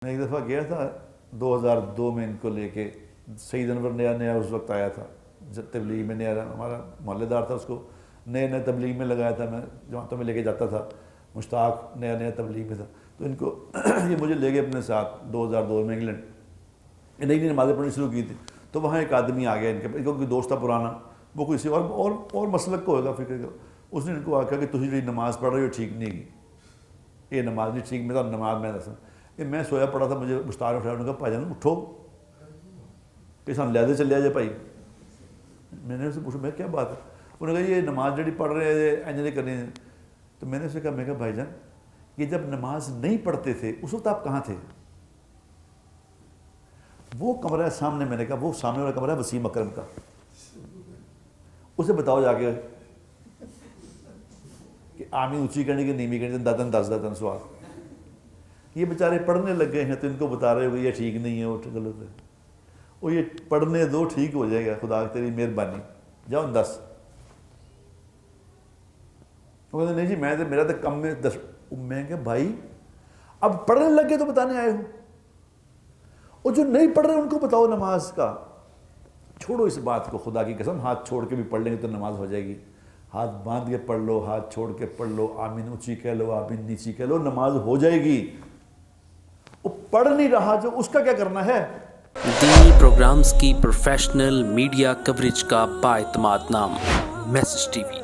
میں ایک دفعہ گیا تھا 2002 میں ان کو لے کے، سعید انور نیا اس وقت آیا تھا تبلیغ میں، نیا ہمارا محلے دار تھا، اس کو نئے تبلیغ میں لگایا تھا، میں جماعتوں میں لے کے جاتا تھا، مشتاق نیا تبلیغ میں تھا، تو ان کو یہ مجھے لے گئے اپنے ساتھ 2002 میں انگلینڈ، نئی نمازیں پڑھنی شروع کی تھی، تو وہاں ایک آدمی آ گیا ان کا کوئی دوست تھا پرانا، وہ کسی اور مسلک کو ہوگا فکر کا، اس نے ان کو آ کہا کہ تجھے جو نماز پڑھ رہی ہو ٹھیک نہیں کی، یہ نماز نہیں ٹھیک، میرا نماز میں دسا کہ میں سویا پڑا تھا، مجھے مشتاق اٹھایا، انہوں نے کہا بھائی جان اٹھو کہ سان لے چلے جائے بھائی. میں نے اس سے پوچھا میں کیا بات ہے، انہوں نے کہا یہ نماز جڑی پڑھ رہے ہیں انجلی کرنی ہے. تو میں نے اسے کہا، میں کہا بھائی جان یہ جب نماز نہیں پڑھتے تھے اس وقت آپ کہاں تھے؟ وہ کمرہ ہے سامنے، میں نے کہا وہ سامنے والا کمرہ ہے وسیم اکرم کا، اسے بتاؤ جا کے کہ آمین اونچی کرنی کہ نیوی کرنی، دس دتن سوال. یہ بیچارے پڑھنے لگ گئے ہیں تو ان کو بتا رہے ہو یہ ٹھیک نہیں ہے، وہ غلط ہے، وہ یہ پڑھنے دو ٹھیک ہو جائے گا، خدا تیری مہربانی، جاؤ 10. وہ کہتے نہیں جی میرا تو کم میں 10. میں کہ بھائی اب پڑھنے لگ گئے تو بتانے آئے ہو، اور جو نہیں پڑھ رہے ان کو بتاؤ نماز کا. چھوڑو اس بات کو، خدا کی قسم ہاتھ چھوڑ کے بھی پڑھ لیں گے تو نماز ہو جائے گی. ہاتھ باندھ کے پڑھ لو، ہاتھ چھوڑ کے پڑھ لو، آمین اونچی کہہ لو، آمین نیچی کہہ لو، نماز ہو جائے گی. وہ پڑھ نہیں رہا جو، اس کا کیا کرنا ہے؟ دینی پروگرامز کی پروفیشنل میڈیا کوریج کا بااعتماد نام، میسج ٹی وی.